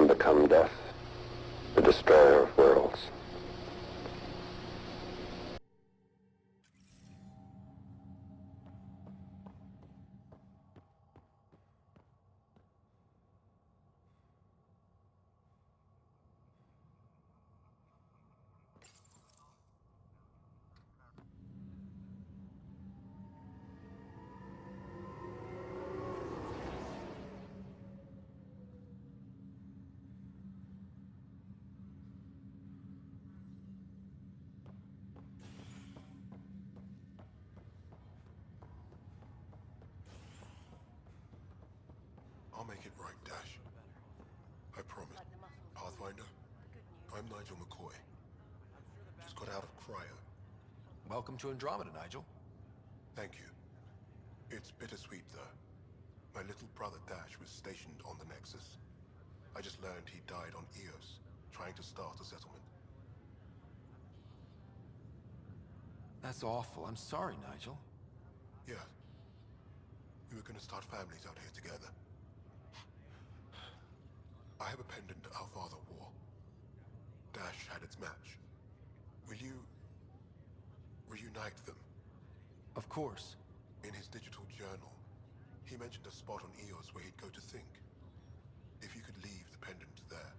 and become death, the destroyer of worlds. I'll make it right, Dash. I promise. Pathfinder, I'm Nigel McCoy. Just got out of cryo. Welcome to Andromeda, Nigel. Thank you. It's bittersweet, though. My little brother Dash was stationed on the Nexus. I just learned he died on Eos, trying to start a settlement. That's awful. I'm sorry, Nigel. Yeah. We were gonna start families out here together. I have a pendant our father wore. Dash had its match. Will you reunite them? Of course. In his digital journal, he mentioned a spot on Eos where he'd go to think. If you could leave the pendant there.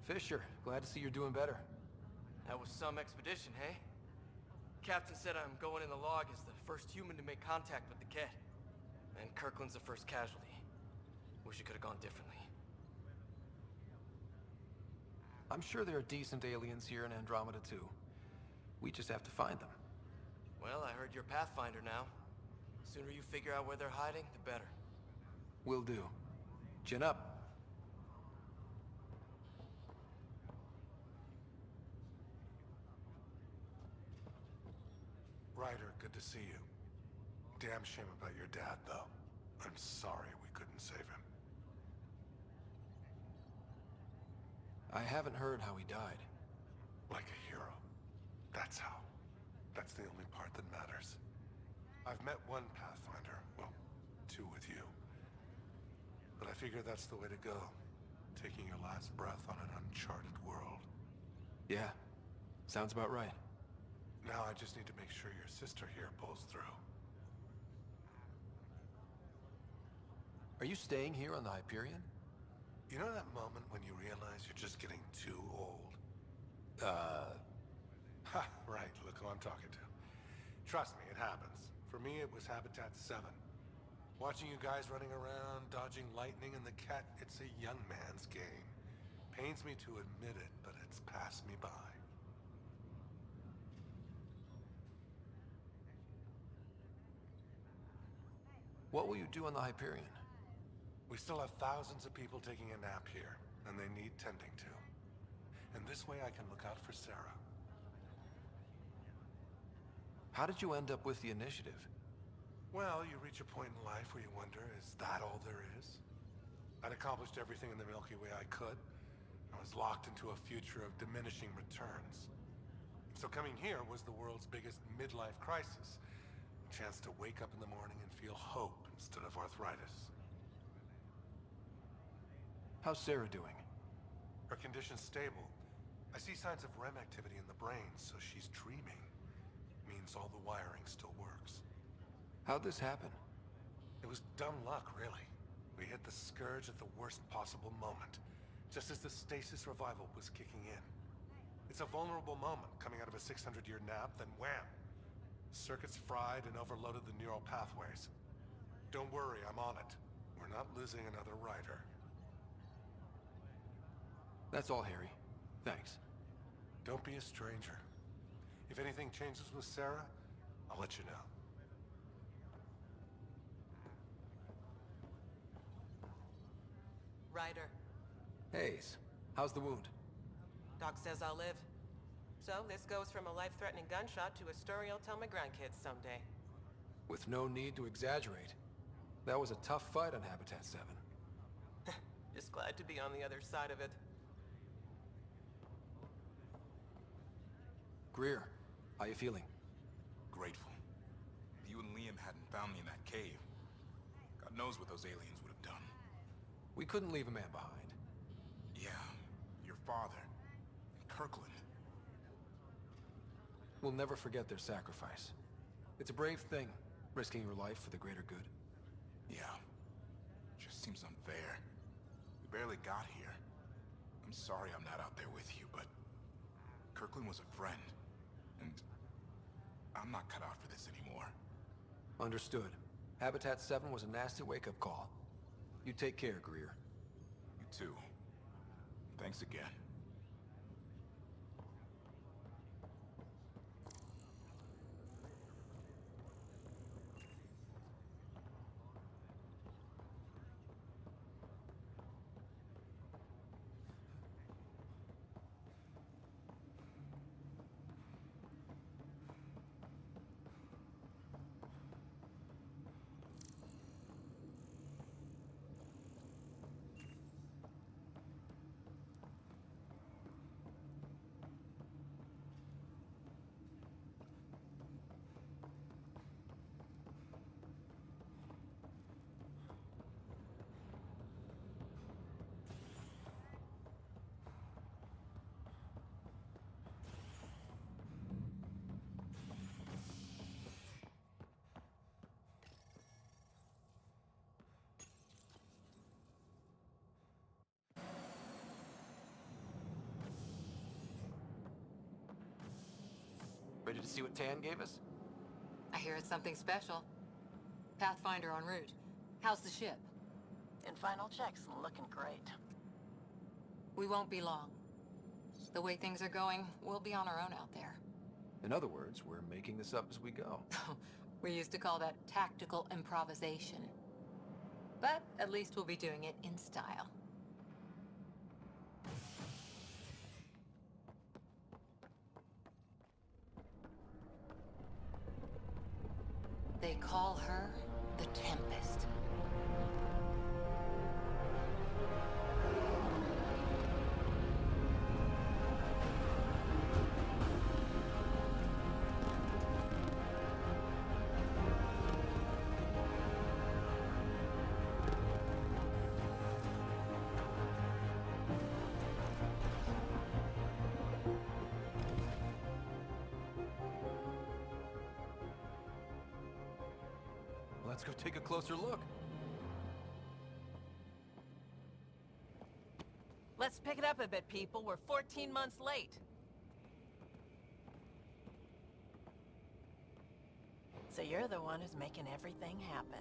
Fisher, glad to see you're doing better. That was some expedition, hey? Captain said I'm going in the log as the first human to make contact with the Ket. And Kirkland's the first casualty. Wish it could have gone differently. I'm sure there are decent aliens here in Andromeda too. We just have to find them. Well, I heard you're Pathfinder now. Sooner you figure out where they're hiding, the better. Will do. Chin up. Ryder, good to see you. Damn shame about your dad, though. I'm sorry we couldn't save him. I haven't heard how he died. Like a hero. That's how. That's the only part that matters. I've met one Pathfinder, well, two with you. But I figure that's the way to go. Taking your last breath on an uncharted world. Yeah, sounds about right. Now I just need to make sure your sister here pulls through. Are you staying here on the Hyperion? You know that moment when you realize you're just getting too old? Ha, right, look who I'm talking to. Trust me, it happens. For me, it was Habitat 7. Watching you guys running around, dodging lightning and the Ket, it's a young man's game. Pains me to admit it, but it's passed me by. What will you do on the Hyperion? We still have thousands of people taking a nap here, and they need tending to. And this way I can look out for Sarah. How did you end up with the initiative? Well, you reach a point in life where you wonder, is that all there is? I'd accomplished everything in the Milky Way I could. I was locked into a future of diminishing returns. So coming here was the world's biggest midlife crisis. A chance to wake up in the morning and feel hope instead of arthritis. How's Sarah doing? Her condition's stable. I see signs of REM activity in the brain, so she's dreaming. Means all the wiring still works. How'd this happen? It was dumb luck, really. We hit the scourge at the worst possible moment, just as the stasis revival was kicking in. It's a vulnerable moment coming out of a 600-year nap, then wham! Circuits fried and overloaded the neural pathways. Don't worry, I'm on it. We're not losing another rider. That's all, Harry. Thanks. Don't be a stranger. If anything changes with Sarah, I'll let you know. Ryder. Hayes, how's the wound? Doc says I'll live. So this goes from a life-threatening gunshot to a story I'll tell my grandkids someday. With no need to exaggerate. That was a tough fight on Habitat 7. Just glad to be on the other side of it. Greer, how you feeling? Grateful. you and Liam hadn't found me in that cave, God knows what those aliens would have done. We couldn't leave a man behind. Yeah, your father, and Kirkland. We'll never forget their sacrifice. It's a brave thing, risking your life for the greater good. Yeah, just seems unfair. We barely got here. I'm sorry I'm not out there with you, but Kirkland was a friend, and I'm not cut out for this anymore. Understood. Habitat 7 was a nasty wake-up call. You take care, Greer. You too. Thanks again. Ready to see what Tan gave us? I hear it's something special. Pathfinder en route. How's the ship? In final checks and looking great. We won't be long. The way things are going, we'll be on our own out there. In other words, we're making this up as we go. We used to call that tactical improvisation. But at least we'll be doing it in style. They call her the Tempest. Let's go take a closer look. Let's pick it up a bit, people. We're 14 months late. So you're the one who's making everything happen.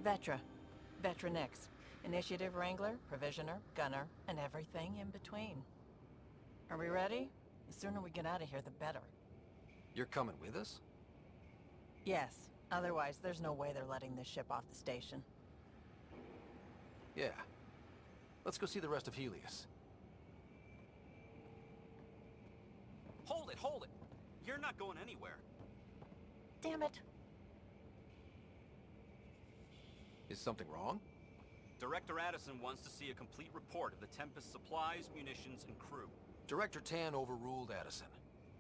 Vetra. Vetra Nix. Initiative Wrangler, Provisioner, Gunner, and everything in between. Are we ready? The sooner we get out of here, the better. You're coming with us? Yes. Otherwise, there's no way they're letting this ship off the station. Yeah. Let's go see the rest of Helios. Hold it, hold it! You're not going anywhere. Damn it. Is something wrong? Director Addison wants to see a complete report of the Tempest's supplies, munitions, and crew. Director Tan overruled Addison.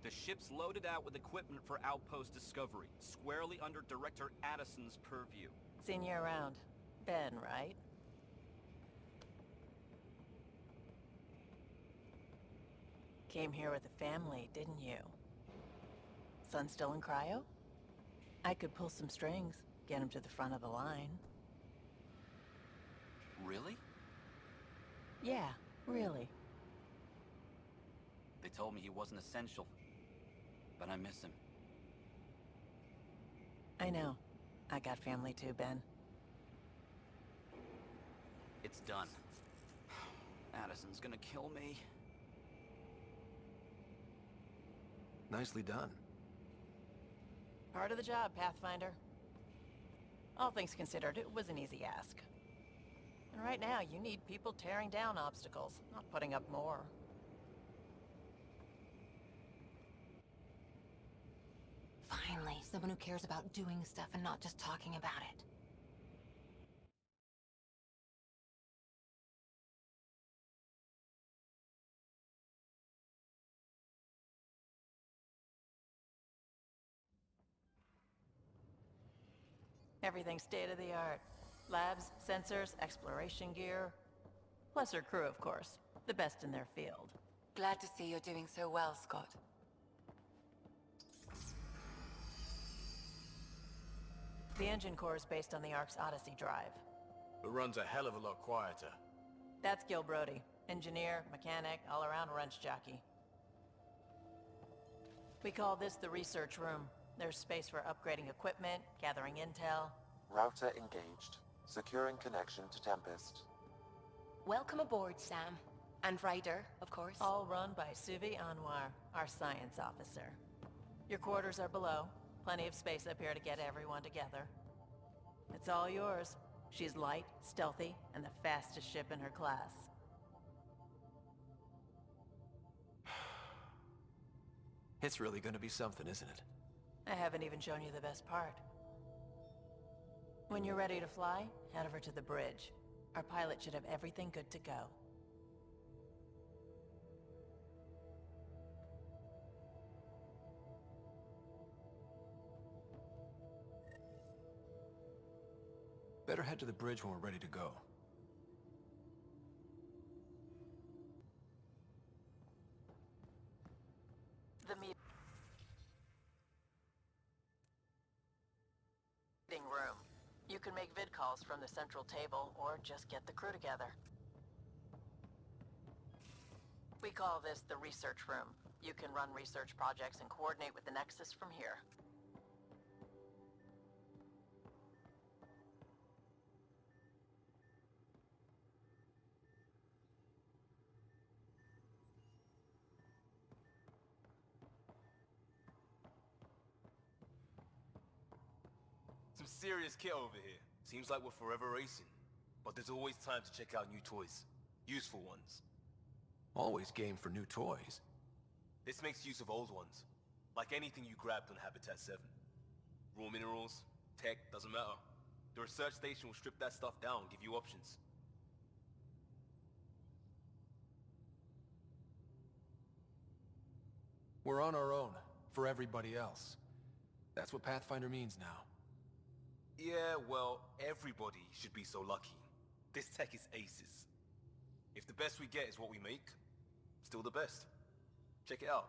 The ship's loaded out with equipment for Outpost Discovery, squarely under Director Addison's purview. Seen you around. Ben, right? Came here with a family, didn't you? Son still in cryo? I could pull some strings, get him to the front of the line. Really? Yeah, really. They told me he wasn't essential, but I miss him. I know. I got family too, Ben. It's done. Addison's gonna kill me. Nicely done. Part of the job, Pathfinder. All things considered, it was an easy ask. And right now, you need people tearing down obstacles, not putting up more. Finally, someone who cares about doing stuff and not just talking about it. Everything state-of-the-art. Labs, sensors, exploration gear. Plus her crew, of course. The best in their field. Glad to see you're doing so well, Scott. The engine core is based on the Ark's Odyssey drive. It runs a hell of a lot quieter. That's Gil Brody. Engineer, mechanic, all-around wrench jockey. We call this the research room. There's space for upgrading equipment, gathering intel. Router engaged. Securing connection to Tempest. Welcome aboard, Sam. And Ryder, of course. All run by Suvi Anwar, our science officer. Your quarters are below. Plenty of space up here to get everyone together. It's all yours. She's light, stealthy, and the fastest ship in her class. It's really gonna be something, isn't it? I haven't even shown you the best part. When you're ready to fly, head over to the bridge. Our pilot should have everything good to go. Better head to the bridge when we're ready to go. The meeting room. You can make vid calls from the central table or just get the crew together. We call this the research room. You can run research projects and coordinate with the Nexus from here. Some serious kit over here. Seems like we're forever racing. But there's always time to check out new toys. Useful ones. Always game for new toys. This makes use of old ones. Like anything you grabbed on Habitat 7. Raw minerals, tech, doesn't matter. The research station will strip that stuff down and give you options. We're on our own, for everybody else. That's what Pathfinder means now. Yeah, well, everybody should be so lucky. This tech is aces. If the best we get is what we make, still the best. Check it out.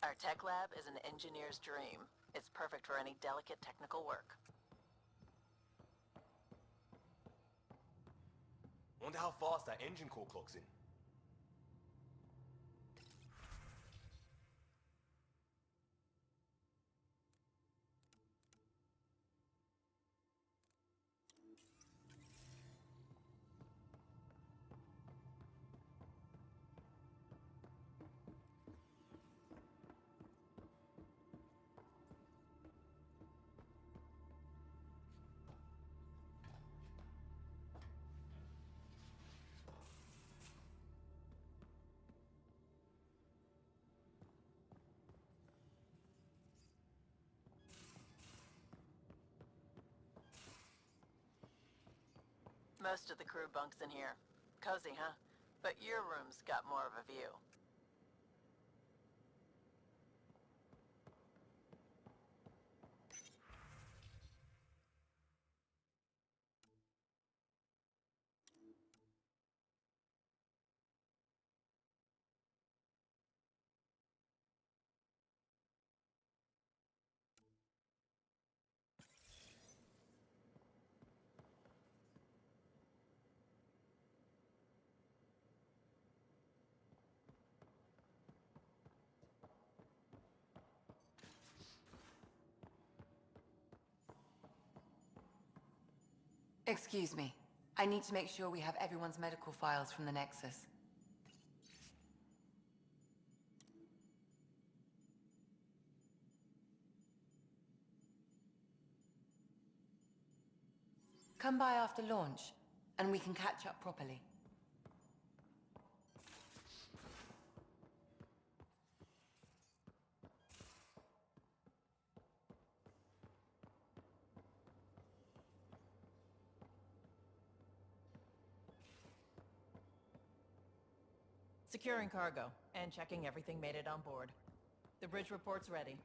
Our tech lab is an engineer's dream. It's perfect for any delicate technical work. Wonder how fast that engine core clocks in. Most of the crew bunks in here. Cozy, huh? But your room's got more of a view. Excuse me. I need to make sure we have everyone's medical files from the Nexus. Come by after launch, and we can catch up properly. Securing cargo, and checking everything made it on board. The bridge report's ready.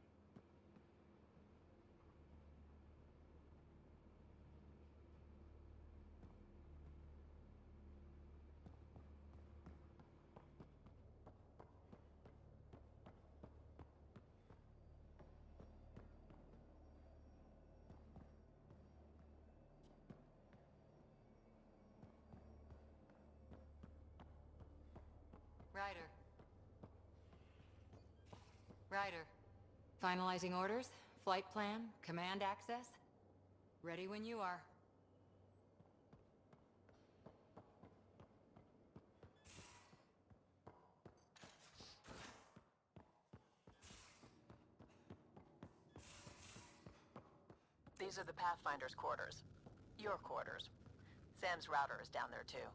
Ryder. Ryder. Finalizing orders, flight plan, command access. Ready when you are. These are the Pathfinder's quarters. Your quarters. Sam's router is down there too.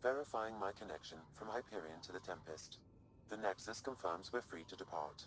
Verifying my connection from Hyperion to the Tempest. The Nexus confirms we're free to depart.